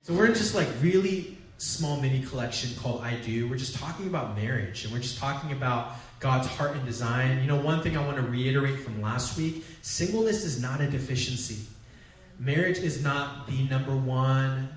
So we're in just like really small mini collection called I Do. We're just talking about marriage, and we're just talking about God's heart and design. You know, one thing I want to reiterate from last week, singleness is not a deficiency. Marriage is not the number one,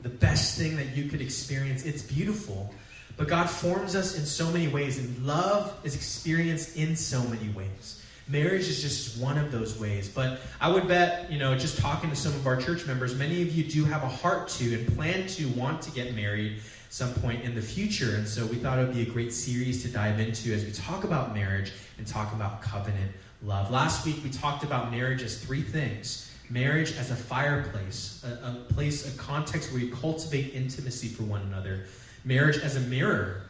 the best thing that you could experience. It's beautiful. But God forms us in so many ways, and love is experienced in so many ways. Marriage is just one of those ways. But I would bet, just talking to some of our church members, many of you do have a heart to and plan to want to get married some point in the future. And so we thought it would be a great series to dive into as we talk about marriage and talk about covenant love. Last week we talked about marriage as three things. Marriage as a fireplace, a place, a context where you cultivate intimacy for one another. Marriage as a mirror.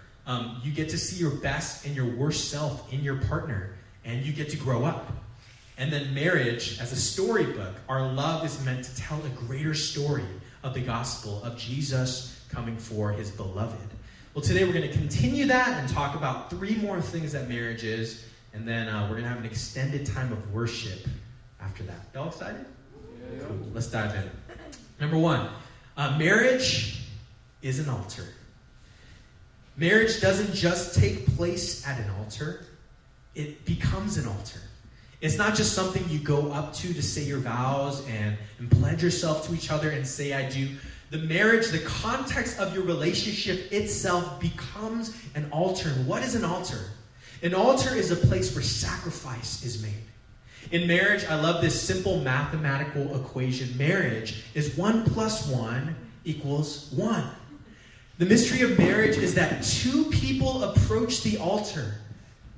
You get to see your best and your worst self in your partner, and you get to grow up. And then marriage as a storybook. Our love is meant to tell a greater story of the gospel of Jesus coming for his beloved. Well, today we're going to continue that and talk about three more things that marriage is, and then we're going to have an extended time of worship after that. Y'all excited? Yeah. Cool. Let's dive in. Number one, marriage is an altar. Marriage doesn't just take place at an altar. It becomes an altar. It's not just something you go up to say your vows and pledge yourself to each other and say, I do. The marriage, the context of your relationship itself becomes an altar. And what is an altar? An altar is a place where sacrifice is made. In marriage, I love this simple mathematical equation. Marriage is 1 + 1 = 1. The mystery of marriage is that two people approach the altar,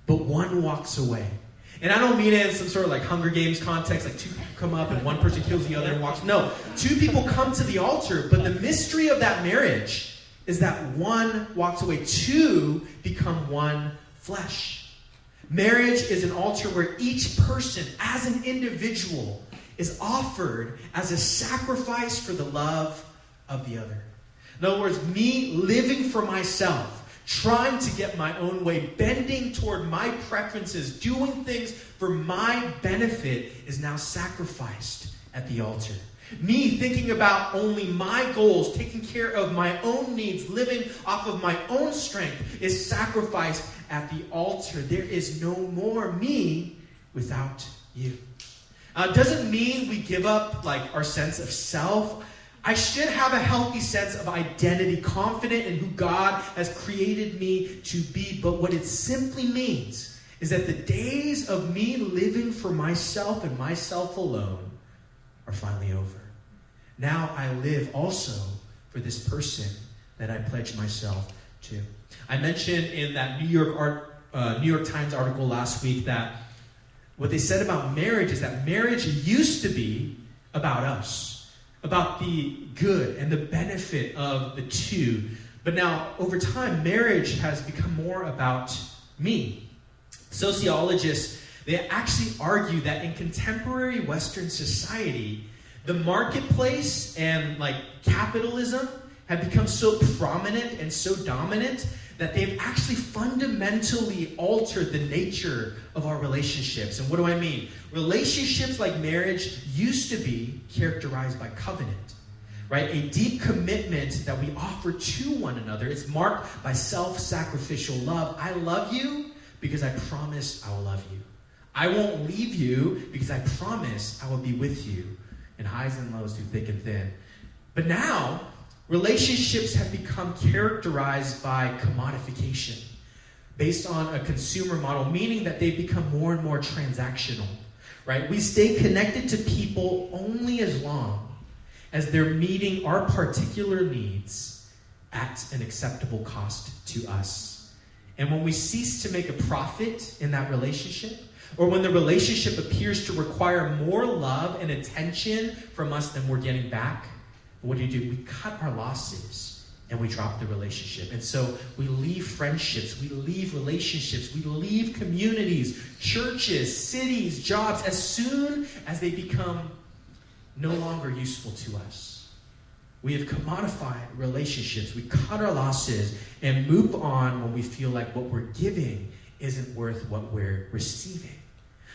but one walks away. And I don't mean it in some sort of like Hunger Games context, like two people come up and one person kills the other and walks. No, two people come to the altar, but the mystery of that marriage is that one walks away. Two become one flesh. Marriage is an altar where each person, as an individual, is offered as a sacrifice for the love of the other. In other words, me living for myself, trying to get my own way, bending toward my preferences, doing things for my benefit is now sacrificed at the altar. Me thinking about only my goals, taking care of my own needs, living off of my own strength is sacrificed at the altar. There is no more me without you. It doesn't mean we give up like our sense of self. I should have a healthy sense of identity, confident in who God has created me to be. But what it simply means is that the days of me living for myself and myself alone are finally over. Now I live also for this person that I pledged myself to. I mentioned in that New York Times article last week that what they said about marriage is that marriage used to be about us, about the good and the benefit of the two. But now, over time, marriage has become more about me. Sociologists, they actually argue that in contemporary Western society, the marketplace and capitalism have become so prominent and so dominant that they've actually fundamentally altered the nature of our relationships. And what do I mean? Relationships like marriage used to be characterized by covenant, right? A deep commitment that we offer to one another. It's marked by self-sacrificial love. I love you because I promise I will love you. I won't leave you because I promise I will be with you in highs and lows through thick and thin. But now, relationships have become characterized by commodification based on a consumer model, meaning that they've become more and more transactional, right? We stay connected to people only as long as they're meeting our particular needs at an acceptable cost to us. And when we cease to make a profit in that relationship, or when the relationship appears to require more love and attention from us than we're getting back, what do? We cut our losses and we drop the relationship. And so we leave friendships, we leave relationships, we leave communities, churches, cities, jobs, as soon as they become no longer useful to us. We have commodified relationships, we cut our losses and move on when we feel like what we're giving isn't worth what we're receiving.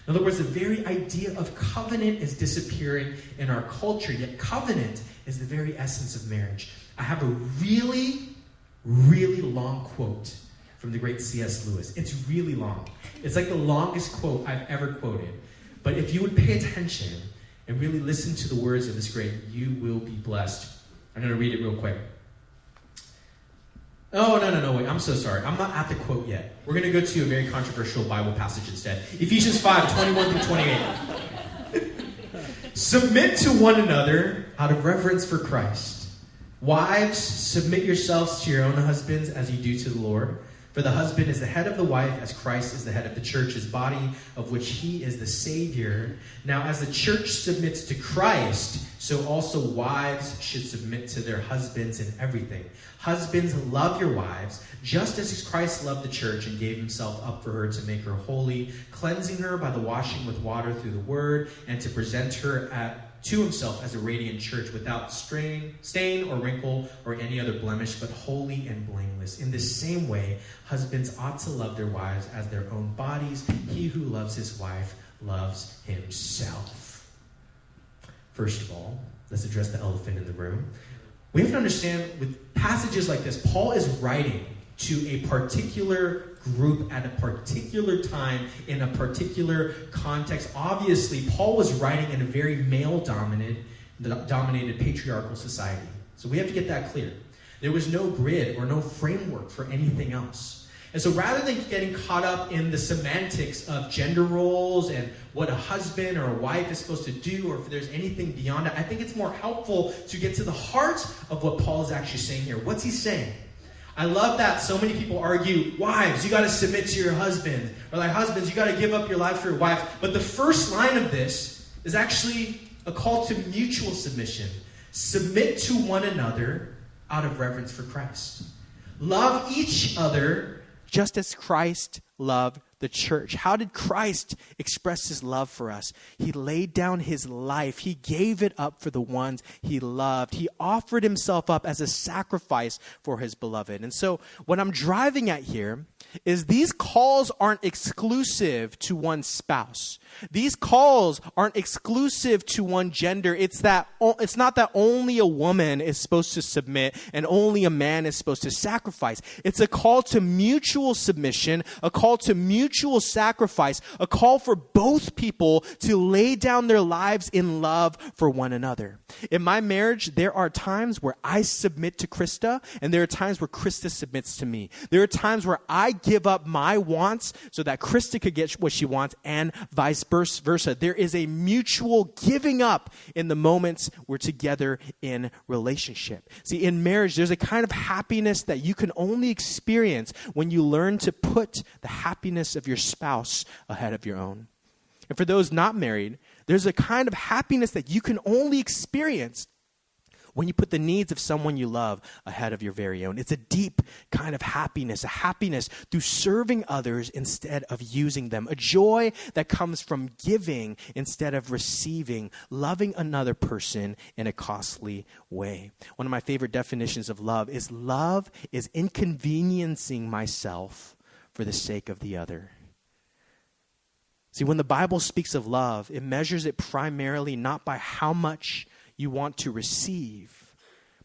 In other words, the very idea of covenant is disappearing in our culture, yet covenant is the very essence of marriage. I have a really, really long quote from the great C.S. Lewis. It's really long. It's like the longest quote I've ever quoted. But if you would pay attention and really listen to the words of this great, you will be blessed. I'm going to read it real quick. Oh, no, wait, I'm so sorry. I'm not at the quote yet. We're going to go to a very controversial Bible passage instead. Ephesians 5:21 through 28. Submit to one another out of reverence for Christ. Wives, submit yourselves to your own husbands as you do to the Lord. For the husband is the head of the wife, as Christ is the head of the church, his body, of which he is the Savior. Now, as the church submits to Christ, so also wives should submit to their husbands in everything. Husbands, love your wives, just as Christ loved the church and gave himself up for her to make her holy, cleansing her by the washing with water through the word, and to present her to himself as a radiant church without stain or wrinkle or any other blemish, but holy and blameless. In the same way, husbands ought to love their wives as their own bodies. He who loves his wife loves himself. First of all, let's address the elephant in the room. We have to understand, with passages like this, Paul is writing to a particular group at a particular time in a particular context. Obviously, Paul was writing in a very male-dominated patriarchal society. So we have to get that clear. There was no grid or no framework for anything else. And so rather than getting caught up in the semantics of gender roles and what a husband or a wife is supposed to do, or if there's anything beyond it, I think it's more helpful to get to the heart of what Paul is actually saying here. What's he saying? I love that so many people argue, wives, you got to submit to your husband. Or like, husbands, you got to give up your life for your wife. But the first line of this is actually a call to mutual submission. Submit to one another out of reverence for Christ. Love each other just as Christ loved the church. How did Christ express his love for us? He laid down his life. He gave it up for the ones he loved. He offered himself up as a sacrifice for his beloved. And so what I'm driving at here is these calls aren't exclusive to one spouse. These calls aren't exclusive to one gender. It's not that only a woman is supposed to submit and only a man is supposed to sacrifice. It's a call to mutual submission, a call to mutual sacrifice, a call for both people to lay down their lives in love for one another. In my marriage, there are times where I submit to Krista, and there are times where Krista submits to me. There are times where I give up my wants so that Krista could get what she wants, and vice versa. There is a mutual giving up in the moments we're together in relationship. See, in marriage, there's a kind of happiness that you can only experience when you learn to put the happiness of your spouse ahead of your own. And for those not married, there's a kind of happiness that you can only experience when you put the needs of someone you love ahead of your very own. It's a deep kind of happiness, a happiness through serving others instead of using them, a joy that comes from giving instead of receiving, loving another person in a costly way. One of my favorite definitions of love is inconveniencing myself for the sake of the other. See, when the Bible speaks of love, it measures it primarily not by how much you want to receive,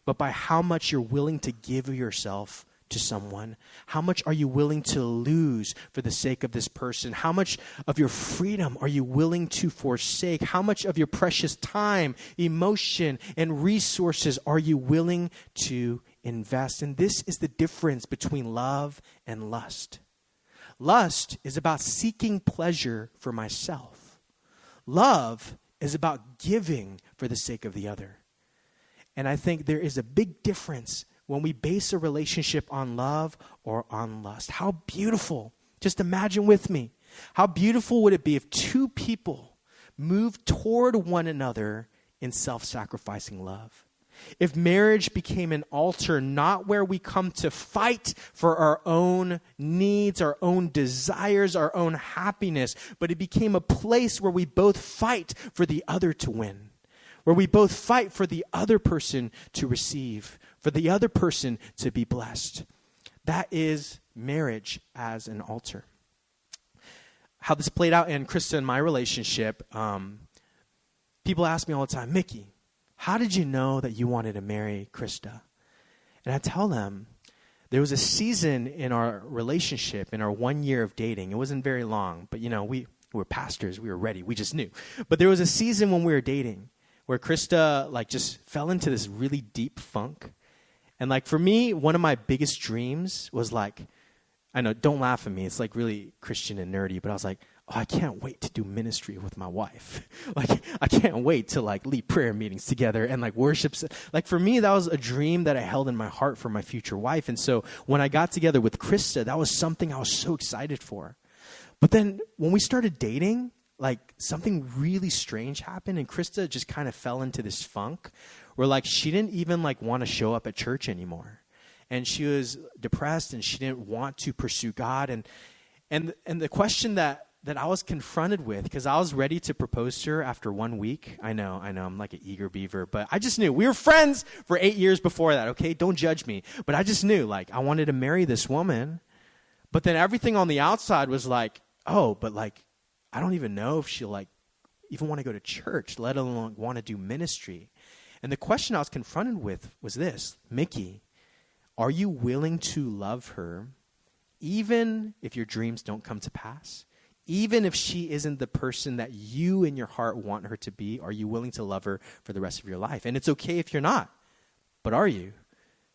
but by how much you're willing to give yourself to someone. How much are you willing to lose for the sake of this person? How much of your freedom are you willing to forsake? How much of your precious time, emotion, and resources are you willing to invest? And this is the difference between love and lust. Lust is about seeking pleasure for myself. Love is about giving for the sake of the other. And I think there is a big difference when we base a relationship on love or on lust. How beautiful. Just imagine with me. How beautiful would it be if two people moved toward one another in self-sacrificing love? If marriage became an altar not where we come to fight for our own needs, our own desires, our own happiness, but it became a place where we both fight for the other to win, where we both fight for the other person to receive, for the other person to be blessed. That is marriage as an altar. How this played out in Krista and my relationship, people ask me all the time, Mickey, how did you know that you wanted to marry Krista? And I tell them, there was a season in our relationship, in our 1 year of dating. It wasn't very long, but we were pastors. We were ready. We just knew. But there was a season when we were dating where Krista just fell into this really deep funk. And for me, one of my biggest dreams was I know, don't laugh at me. It's really Christian and nerdy, but I was like, oh, I can't wait to do ministry with my wife. I can't wait to lead prayer meetings together and worship. For me, that was a dream that I held in my heart for my future wife. And so when I got together with Krista, that was something I was so excited for. But then when we started dating, something really strange happened, and Krista just kind of fell into this funk where she didn't even want to show up at church anymore. And she was depressed, and she didn't want to pursue God. And the question that I was confronted with, because I was ready to propose to her after 1 week. I know, I'm like an eager beaver, but I just knew. We were friends for 8 years before that, okay? Don't judge me. But I just knew, I wanted to marry this woman. But then everything on the outside was oh, but I don't even know if she'll even want to go to church, let alone want to do ministry. And the question I was confronted with was this: Mickey, are you willing to love her even if your dreams don't come to pass? Even if she isn't the person that you in your heart want her to be, are you willing to love her for the rest of your life? And it's okay if you're not, but are you?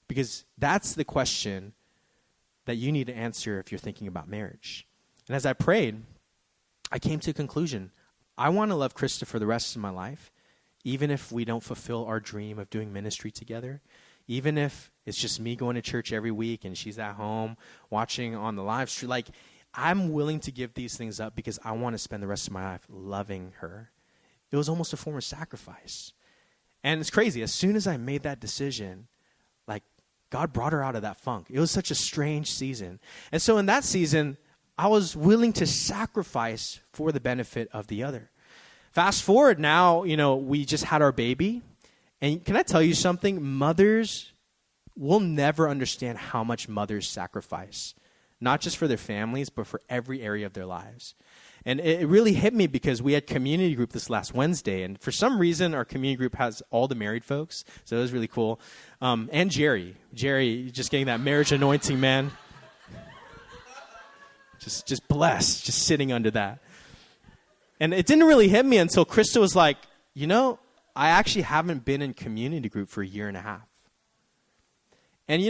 Because that's the question that you need to answer if you're thinking about marriage. And as I prayed, I came to a conclusion. I want to love Krista for the rest of my life, even if we don't fulfill our dream of doing ministry together, even if it's just me going to church every week and she's at home watching on the live stream. I'm willing to give these things up because I want to spend the rest of my life loving her. It was almost a form of sacrifice. And it's crazy. As soon as I made that decision, God brought her out of that funk. It was such a strange season. And so in that season, I was willing to sacrifice for the benefit of the other. Fast forward now, we just had our baby. And can I tell you something? Mothers will never understand how much mothers sacrifice. Not just for their families, but for every area of their lives. And it really hit me because we had community group this last Wednesday. And for some reason, our community group has all the married folks. So it was really cool. And Jerry, just getting that marriage anointing, man. Just blessed, just sitting under that. And it didn't really hit me until Krista was like, I actually haven't been in community group for a year and a half. And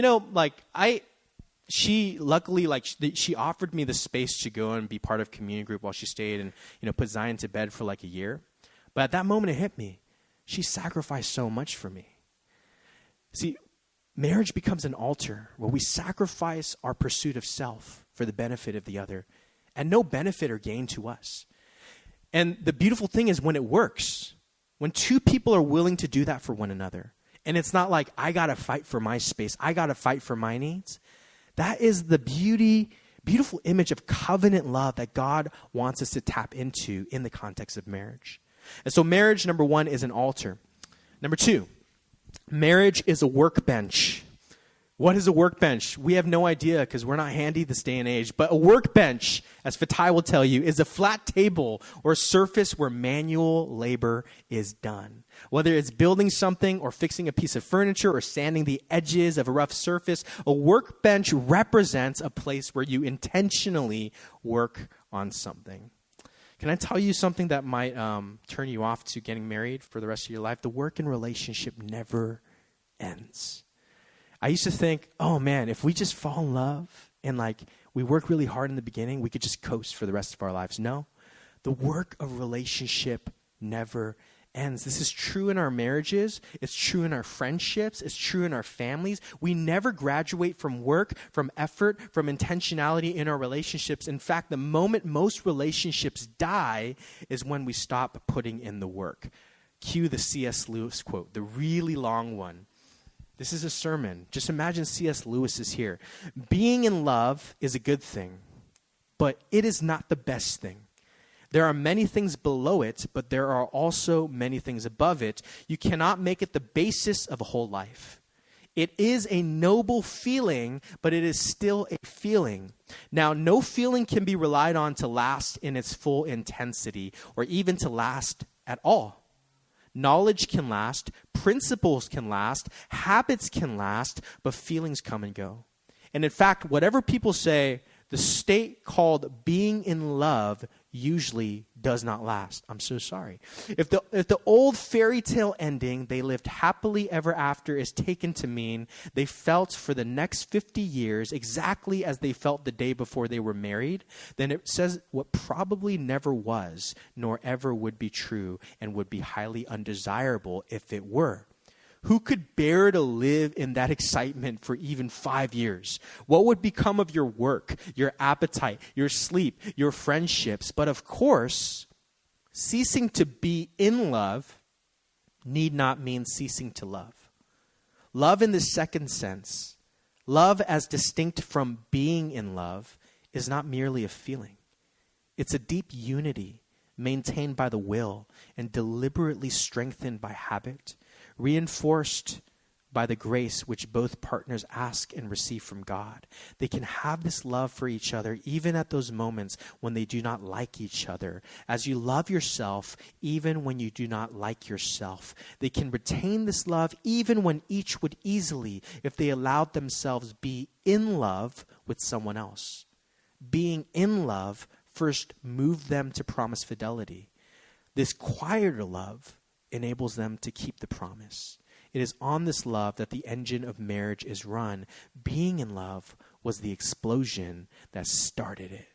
she luckily, she offered me the space to go and be part of community group while she stayed and, put Zion to bed for a year. But at that moment, it hit me. She sacrificed so much for me. See, marriage becomes an altar where we sacrifice our pursuit of self for the benefit of the other, and no benefit or gain to us. And the beautiful thing is when it works, when two people are willing to do that for one another, and it's not I got to fight for my space, I got to fight for my needs. That is the beautiful image of covenant love that God wants us to tap into in the context of marriage. And so marriage, number one, is an altar. Number two, marriage is a workbench. What is a workbench? We have no idea because we're not handy this day and age. But a workbench, as Fatai will tell you, is a flat table or a surface where manual labor is done. Whether it's building something or fixing a piece of furniture or sanding the edges of a rough surface, a workbench represents a place where you intentionally work on something. Can I tell you something that might turn you off to getting married for the rest of your life? The work and relationship never ends. I used to think, oh man, if we just fall in love and we work really hard in the beginning, we could just coast for the rest of our lives. No, the work of relationship never ends. This is true in our marriages. It's true in our friendships. It's true in our families. We never graduate from work, from effort, from intentionality in our relationships. In fact, the moment most relationships die is when we stop putting in the work. Cue the C.S. Lewis quote, the really long one. This is a sermon. Just imagine C.S. Lewis is here. Being in love is a good thing, but it is not the best thing. There are many things below it, but there are also many things above it. You cannot make it the basis of a whole life. It is a noble feeling, but it is still a feeling. Now, no feeling can be relied on to last in its full intensity or even to last at all. Knowledge can last, principles can last, habits can last, but feelings come and go. And in fact, whatever people say, the state called being in love usually does not last. I'm so sorry. If the old fairy tale ending, they lived happily ever after, is taken to mean they felt for the next 50 years exactly as they felt the day before they were married, then it says what probably never was, nor ever would be true, and would be highly undesirable if it were. Who could bear to live in that excitement for even 5 years? What would become of your work, your appetite, your sleep, your friendships? But of course, ceasing to be in love need not mean ceasing to love. Love in the second sense, love as distinct from being in love, is not merely a feeling. It's a deep unity maintained by the will and deliberately strengthened by habit, reinforced by the grace which both partners ask and receive from God. They can have this love for each other even at those moments when they do not like each other. As you love yourself, even when you do not like yourself. They can retain this love even when each would easily, if they allowed themselves, be in love with someone else. Being in love first moved them to promise fidelity. This quieter love enables them to keep the promise. It is on this love that the engine of marriage is run. Being in love was the explosion that started it.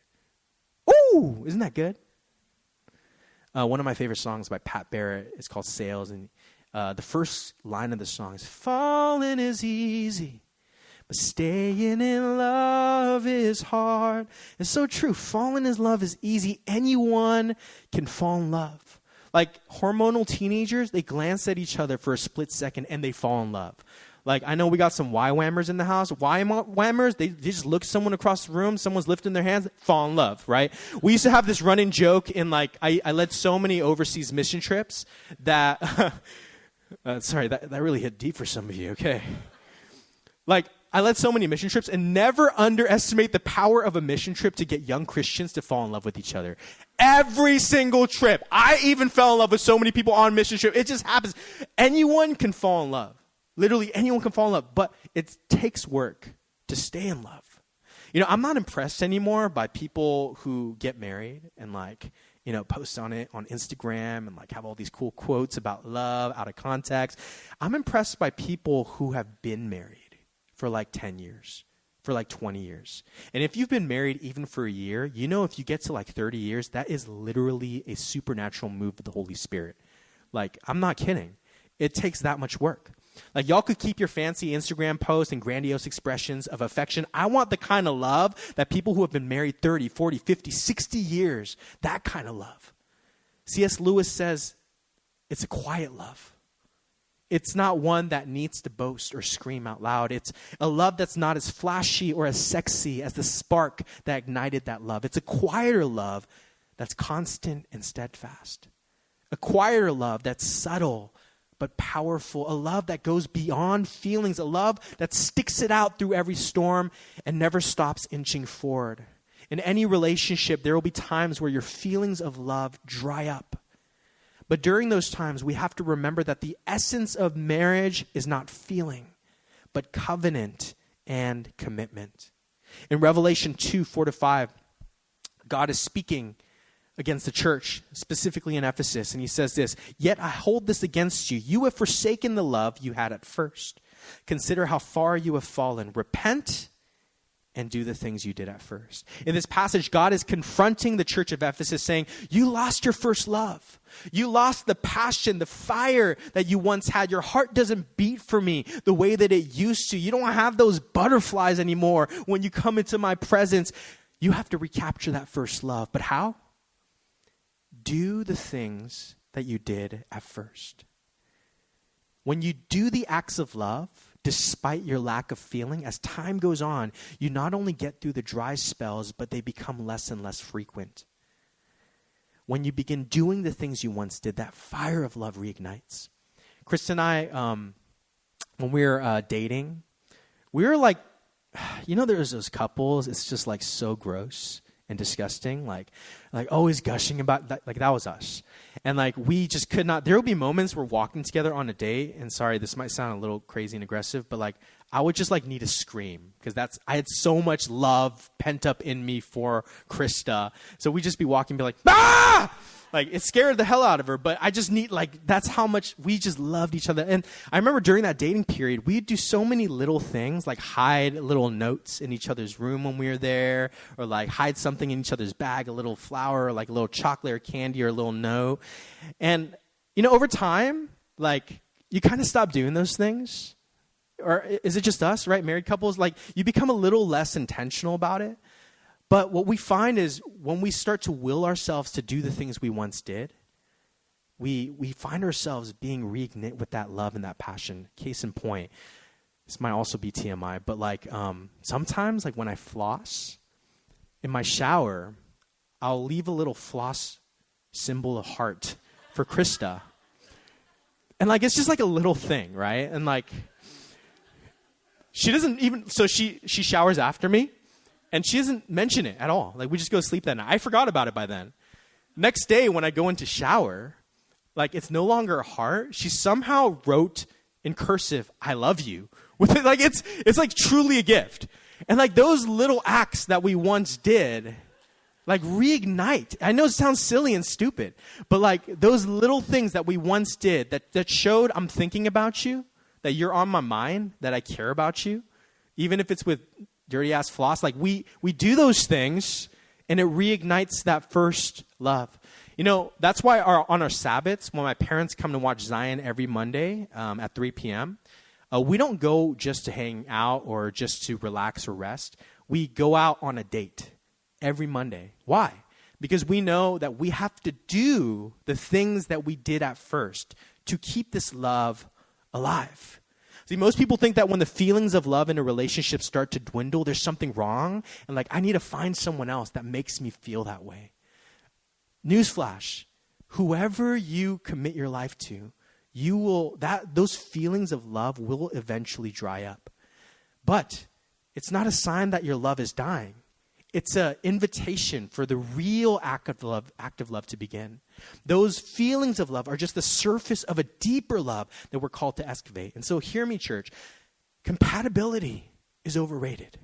Ooh, isn't that good? One of my favorite songs by Pat Barrett is called Sails, and the first line of the song is, "Falling is easy, but staying in love is hard." It's so true. Falling in love is easy. Anyone can fall in love. Like hormonal teenagers, they glance at each other for a split second and they fall in love. Like, I know we got some Y-whammers in the house. Y-whammers, they just look at someone across the room, someone's lifting their hands, fall in love, right? We used to have this running joke in, like, I led so many overseas mission trips that, sorry, that really hit deep for some of you, okay? Like, I led so many mission trips, and never underestimate the power of a mission trip to get young Christians to fall in love with each other. Every single trip. I even fell in love with so many people on mission trip. It just happens. Anyone can fall in love. Literally anyone can fall in love, but it takes work to stay in love. You know, I'm not impressed anymore by people who get married and, like, you know, post on it on Instagram and, like, have all these cool quotes about love out of context. I'm impressed by people who have been married for like 10 years, for like 20 years. And if you've been married even for a year, you know, if you get to like 30 years, that is literally a supernatural move of the Holy Spirit. Like, I'm not kidding. It takes that much work. Like, y'all could keep your fancy Instagram posts and grandiose expressions of affection. I want the kind of love that people who have been married 30, 40, 50, 60 years, that kind of love. C.S. Lewis says it's a quiet love. It's not one that needs to boast or scream out loud. It's a love that's not as flashy or as sexy as the spark that ignited that love. It's a quieter love that's constant and steadfast. A quieter love that's subtle but powerful. A love that goes beyond feelings. A love that sticks it out through every storm and never stops inching forward. In any relationship, there will be times where your feelings of love dry up. But during those times, we have to remember that the essence of marriage is not feeling, but covenant and commitment. In Revelation 2, 4-5, God is speaking against the church, specifically in Ephesus, and he says this, "Yet I hold this against you. You have forsaken the love you had at first. Consider how far you have fallen. Repent and do the things you did at first." In this passage, God is confronting the church of Ephesus saying, you lost your first love. You lost the passion, the fire that you once had. Your heart doesn't beat for me the way that it used to. You don't have those butterflies anymore when you come into my presence. You have to recapture that first love. But how? Do the things that you did at first. When you do the acts of love, despite your lack of feeling, as time goes on, you not only get through the dry spells, but they become less and less frequent. When you begin doing the things you once did, that fire of love reignites. Chris and I, when we were dating, we were like, you know, there's those couples, it's just like so gross. and disgusting, like always gushing about that. Like that was us. And like, we just could not, there would be moments we're walking together on a date, and sorry, this might sound a little crazy and aggressive, but like, I would just like need to scream because I had so much love pent up in me for Krista. So we'd just be walking and be like, ah! Like, it scared the hell out of her, but I just need, like, that's how much we just loved each other. And I remember during that dating period, we'd do so many little things, like hide little notes in each other's room when we were there, or like hide something in each other's bag, a little flower, or like a little chocolate or candy or a little note. And, you know, over time, like, you kind of stop doing those things. Or is it just us, right? Married couples, like, you become a little less intentional about it. But what we find is when we start to will ourselves to do the things we once did, we find ourselves being reignited with that love and that passion. Case in point, this might also be TMI, but like sometimes, like when I floss in my shower, I'll leave a little floss symbol of heart for Krista. And like, it's just like a little thing, right? And like, she doesn't even, so she showers after me. And she doesn't mention it at all. Like, we just go to sleep that night. I forgot about it by then. Next day, when I go into shower, like, it's no longer a heart. She somehow wrote in cursive, "I love you." With it, like, it's like truly a gift. And like those little acts that we once did, like, reignite. I know it sounds silly and stupid, but like those little things that we once did that showed I'm thinking about you, that you're on my mind, that I care about you, even if it's with dirty ass floss, like we do those things, and it reignites that first love. You know, that's why on our Sabbaths, when my parents come to watch Zion every Monday at 3 p.m., we don't go just to hang out or just to relax or rest. We go out on a date every Monday. Why? Because we know that we have to do the things that we did at first to keep this love alive. See, most people think that when the feelings of love in a relationship start to dwindle, there's something wrong. And like, I need to find someone else that makes me feel that way. Newsflash, whoever you commit your life to, those feelings of love will eventually dry up. But it's not a sign that your love is dying. It's an invitation for the real act of love to begin. Those feelings of love are just the surface of a deeper love that we're called to excavate. And so hear me, church. Compatibility is overrated.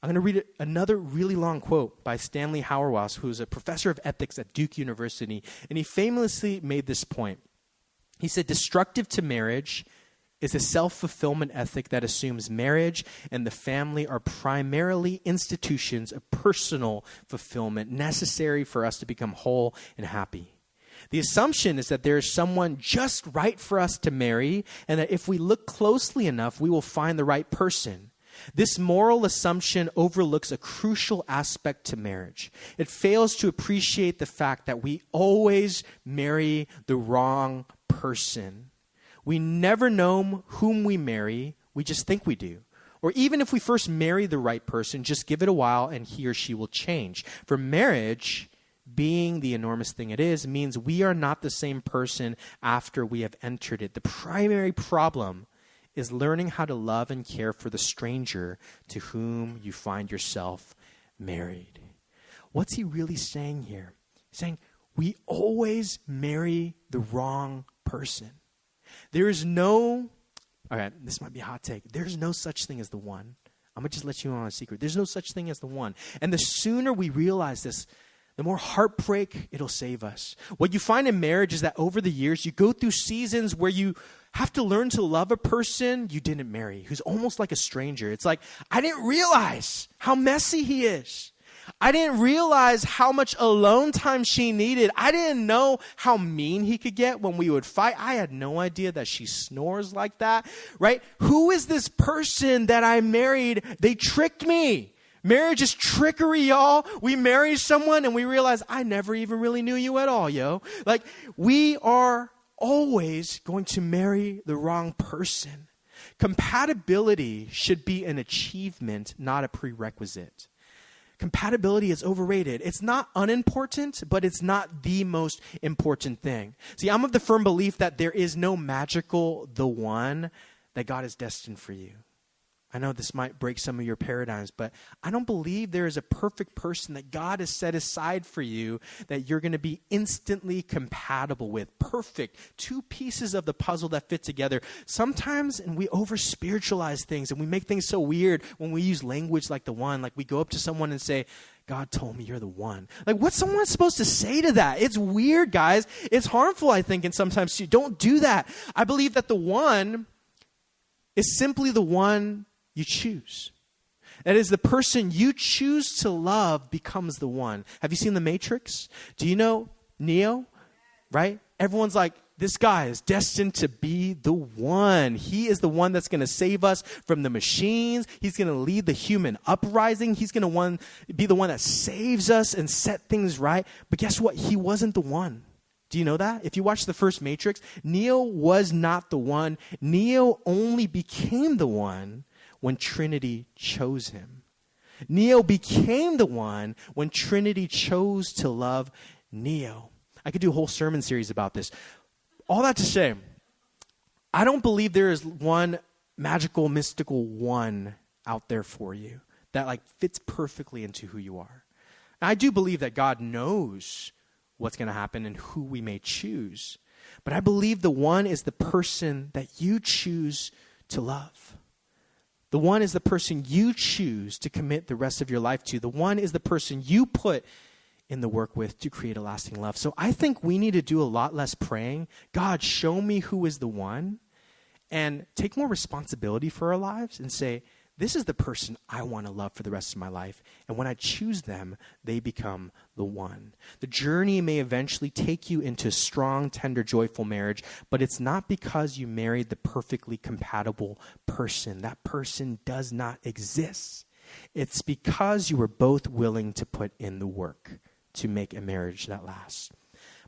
I'm going to read another really long quote by Stanley Hauerwas, who's a professor of ethics at Duke University. And he famously made this point. He said, "Destructive to marriage is a self-fulfillment ethic that assumes marriage and the family are primarily institutions of personal fulfillment necessary for us to become whole and happy. The assumption is that there is someone just right for us to marry, and that if we look closely enough, we will find the right person. This moral assumption overlooks a crucial aspect to marriage. It fails to appreciate the fact that we always marry the wrong person. We never know whom we marry, we just think we do. Or even if we first marry the right person, just give it a while and he or she will change. For marriage, being the enormous thing it is, means we are not the same person after we have entered it. The primary problem is learning how to love and care for the stranger to whom you find yourself married." What's he really saying here? He's saying we always marry the wrong person. There is no, all right, this might be a hot take. There's no such thing as the one. I'm going to just let you in on a secret. There's no such thing as the one. And the sooner we realize this, the more heartbreak it'll save us. What you find in marriage is that over the years, you go through seasons where you have to learn to love a person you didn't marry, who's almost like a stranger. It's like, I didn't realize how messy he is. I didn't realize how much alone time she needed. I didn't know how mean he could get when we would fight. I had no idea that she snores like that, right? Who is this person that I married? They tricked me. Marriage is trickery, y'all. We marry someone and we realize I never even really knew you at all, yo. Like, we are always going to marry the wrong person. Compatibility should be an achievement, not a prerequisite. Compatibility is overrated. It's not unimportant, but it's not the most important thing. See, I'm of the firm belief that there is no magical the one that God is destined for you. I know this might break some of your paradigms, but I don't believe there is a perfect person that God has set aside for you that you're going to be instantly compatible with. Perfect. Two pieces of the puzzle that fit together. Sometimes, and we over-spiritualize things, and we make things so weird when we use language like the one. Like we go up to someone and say, God told me you're the one. Like what's someone supposed to say to that? It's weird, guys. It's harmful, I think, and sometimes you don't do that. I believe that the one is simply the one you choose. That is, the person you choose to love becomes the one. Have you seen The Matrix? Do you know Neo? Right? Everyone's like, this guy is destined to be the one. He is the one that's going to save us from the machines. He's going to lead the human uprising. He's going to be the one that saves us and set things right. But guess what? He wasn't the one. Do you know that? If you watch the first Matrix, Neo was not the one. Neo only became the one when Trinity chose him. Neo became the one when Trinity chose to love Neo. I could do a whole sermon series about this. All that to say, I don't believe there is one magical, mystical one out there for you that like fits perfectly into who you are. And I do believe that God knows what's going to happen and who we may choose. But I believe the one is the person that you choose to love. The one is the person you choose to commit the rest of your life to. The one is the person you put in the work with to create a lasting love. So I think we need to do a lot less praying. God, show me who is the one, and take more responsibility for our lives and say, this is the person I want to love for the rest of my life. And when I choose them, they become the one. The journey may eventually take you into a strong, tender, joyful marriage, but it's not because you married the perfectly compatible person. That person does not exist. It's because you were both willing to put in the work to make a marriage that lasts.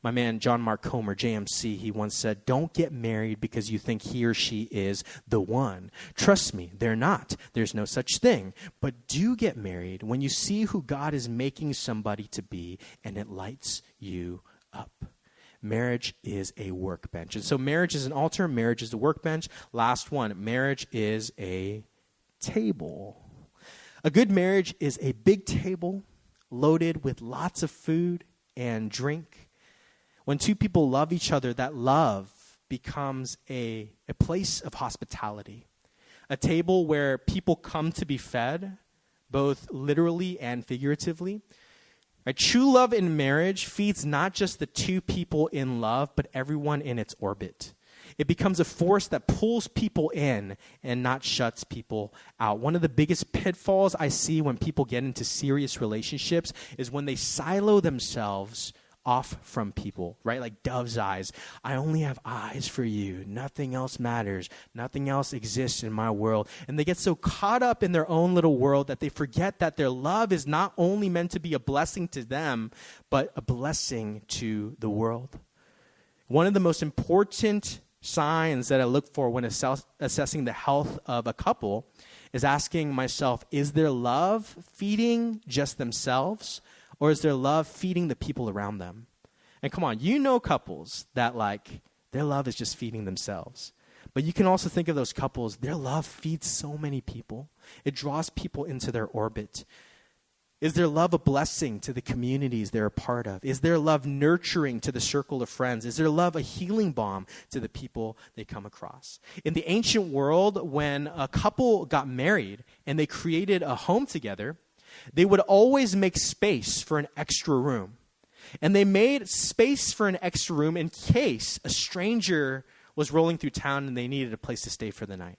My man, John Mark Comer, JMC, he once said, don't get married because you think he or she is the one. Trust me, they're not. There's no such thing. But do get married when you see who God is making somebody to be and it lights you up. Marriage is a workbench. And so marriage is an altar. Marriage is a workbench. Last one, marriage is a table. A good marriage is a big table loaded with lots of food and drink. When two people love each other, that love becomes a place of hospitality, a table where people come to be fed, both literally and figuratively. Right? True love in marriage feeds not just the two people in love, but everyone in its orbit. It becomes a force that pulls people in and not shuts people out. One of the biggest pitfalls I see when people get into serious relationships is when they silo themselves off from people, right? Like dove's eyes. I only have eyes for you. Nothing else matters. Nothing else exists in my world. And they get so caught up in their own little world that they forget that their love is not only meant to be a blessing to them, but a blessing to the world. One of the most important signs that I look for when assessing the health of a couple is asking myself, is their love feeding just themselves? Or is their love feeding the people around them? And come on, you know couples that like their love is just feeding themselves. But you can also think of those couples, their love feeds so many people. It draws people into their orbit. Is their love a blessing to the communities they're a part of? Is their love nurturing to the circle of friends? Is their love a healing balm to the people they come across? In the ancient world, when a couple got married and they created a home together, they would always make space for an extra room. And they made space for an extra room in case a stranger was rolling through town and they needed a place to stay for the night.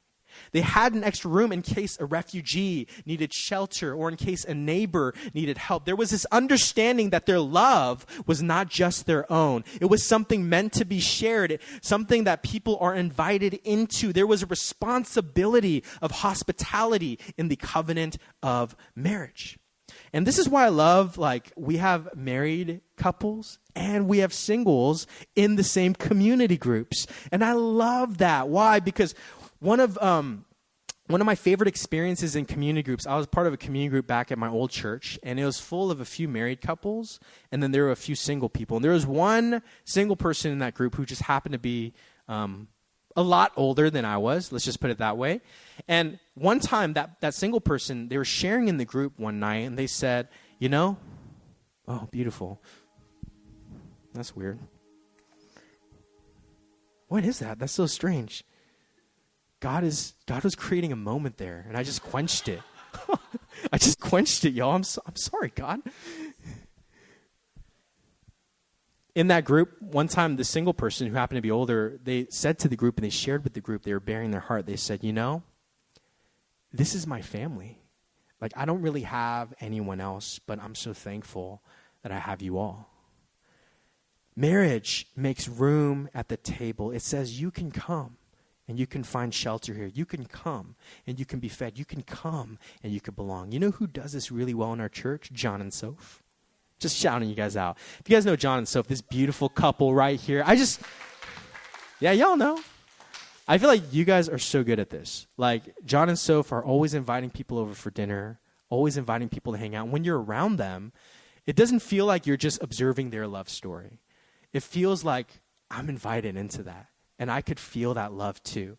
They had an extra room in case a refugee needed shelter or in case a neighbor needed help. There was this understanding that their love was not just their own. It was something meant to be shared, something that people are invited into. There was a responsibility of hospitality in the covenant of marriage. And this is why I love, we have married couples and we have singles in the same community groups. And I love that. Why? Because one of my favorite experiences in community groups, I was part of a community group back at my old church, and it was full of a few married couples, and then there were a few single people. And there was one single person in that group who just happened to be a lot older than I was. Let's just put it that way. And one time, that single person, they were sharing in the group one night, and they said, oh, beautiful. That's weird. What is that? That's so strange. God was creating a moment there, and I just quenched it. I just quenched it, y'all. I'm sorry, God. In that group, one time, the single person who happened to be older, they said to the group, and they shared with the group, they were bearing their heart. They said, this is my family. Like, I don't really have anyone else, but I'm so thankful that I have you all. Marriage makes room at the table. It says you can come and you can find shelter here. You can come and you can be fed. You can come and you can belong. You know who does this really well in our church? John and Soph. Just shouting you guys out. If you guys know John and Soph, this beautiful couple right here, y'all know. I feel like you guys are so good at this. Like, John and Soph are always inviting people over for dinner, always inviting people to hang out. When you're around them, it doesn't feel like you're just observing their love story. It feels like I'm invited into that, and I could feel that love too.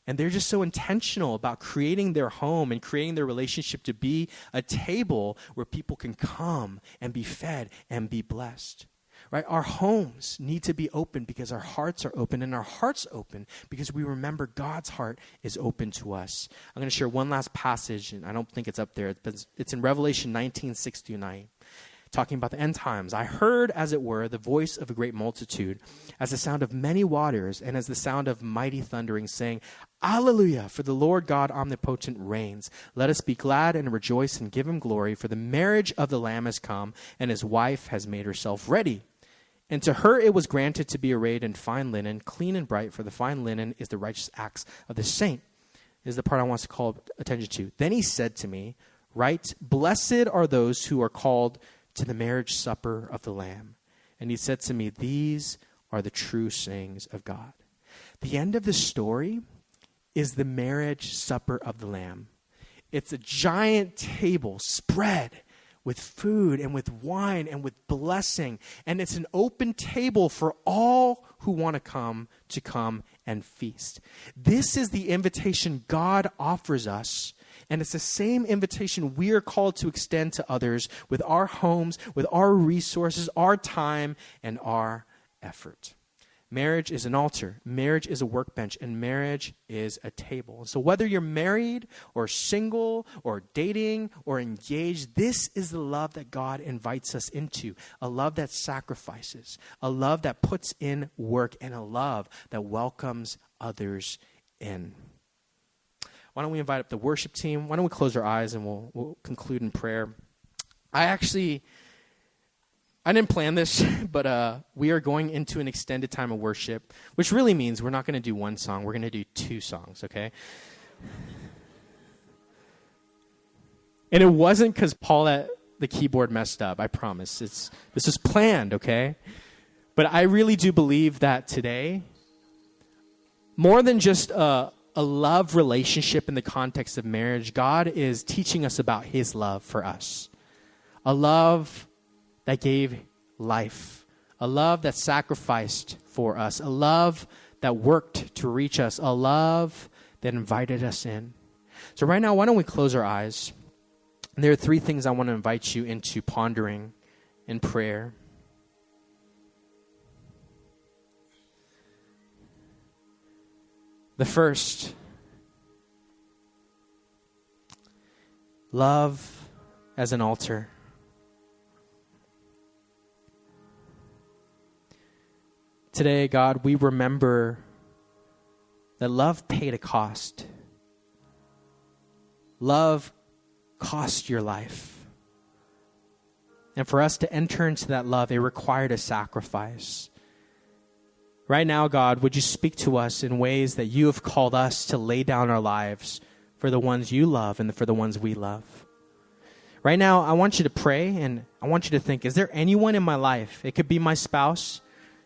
And they're just so intentional about creating their home and creating their relationship to be a table where people can come and be fed and be blessed. Right? Our homes need to be open because our hearts are open, and our hearts open because we remember God's heart is open to us. I'm going to share one last passage, and I don't think it's up there, but it's in Revelation 19:6-9. Talking about the end times. I heard, as it were, the voice of a great multitude, as the sound of many waters, and as the sound of mighty thundering, saying, Alleluia, for the Lord God omnipotent reigns. Let us be glad and rejoice and give him glory, for the marriage of the Lamb has come, and his wife has made herself ready. And to her it was granted to be arrayed in fine linen, clean and bright, for the fine linen is the righteous acts of the saint. This is the part I want to call attention to. Then he said to me, Right, blessed are those who are called to the marriage supper of the Lamb. And he said to me, These are the true sayings of God. The end of the story is the marriage supper of the Lamb. It's a giant table spread with food and with wine and with blessing. And it's an open table for all who want to come and feast. This is the invitation God offers us. And it's the same invitation we are called to extend to others with our homes, with our resources, our time, and our effort. Marriage is an altar. Marriage is a workbench. And marriage is a table. So whether you're married or single or dating or engaged, this is the love that God invites us into. A love that sacrifices. A love that puts in work. And a love that welcomes others in. Why don't we invite up the worship team? Why don't we close our eyes and we'll conclude in prayer. I didn't plan this, but we are going into an extended time of worship, which really means we're not going to do one song. We're going to do 2 songs, okay? And it wasn't because Paul at the keyboard messed up, I promise. This was planned, okay? But I really do believe that today, more than just a love relationship in the context of marriage, God is teaching us about his love for us. A love that gave life. A love that sacrificed for us. A love that worked to reach us. A love that invited us in. So right now, why don't we close our eyes? And there are 3 things I want to invite you into pondering in prayer. The first, love as an altar. Today, God, we remember that love paid a cost. Love cost your life. And for us to enter into that love, it required a sacrifice. Right now, God, would you speak to us in ways that you have called us to lay down our lives for the ones you love and for the ones we love? Right now, I want you to pray and I want you to think, is there anyone in my life? It could be my spouse,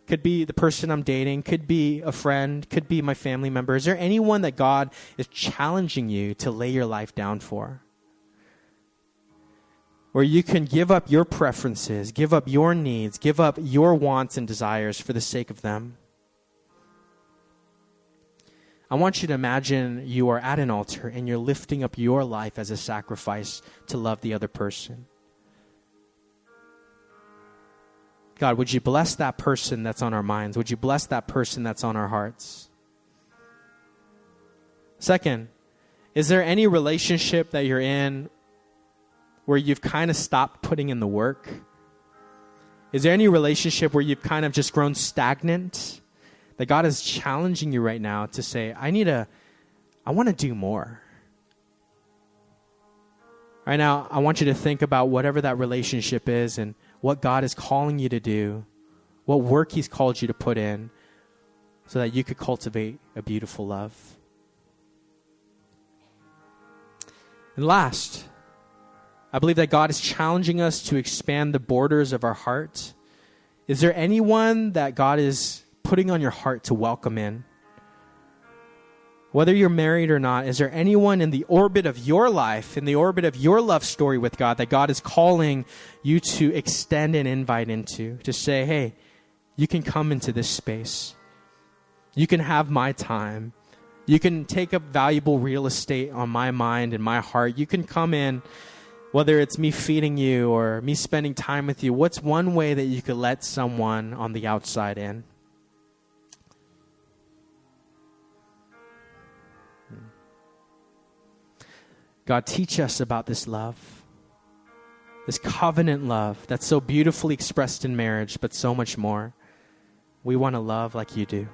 could be the person I'm dating, could be a friend, could be my family member. Is there anyone that God is challenging you to lay your life down for? Where you can give up your preferences, give up your needs, give up your wants and desires for the sake of them. I want you to imagine you are at an altar and you're lifting up your life as a sacrifice to love the other person. God, would you bless that person that's on our minds? Would you bless that person that's on our hearts? Second, is there any relationship that you're in where you've kind of stopped putting in the work? Is there any relationship where you've kind of just grown stagnant? That God is challenging you right now to say, I want to do more. Right now, I want you to think about whatever that relationship is and what God is calling you to do, what work He's called you to put in so that you could cultivate a beautiful love. And last, I believe that God is challenging us to expand the borders of our heart. Is there anyone that God is putting on your heart to welcome in? Whether you're married or not, is there anyone in the orbit of your life, in the orbit of your love story with God, that God is calling you to extend an invite into, to say, hey, you can come into this space. You can have my time. You can take up valuable real estate on my mind and my heart. You can come in, whether it's me feeding you or me spending time with you. What's one way that you could let someone on the outside in? God, teach us about this love, this covenant love that's so beautifully expressed in marriage, but so much more. We want to love like you do.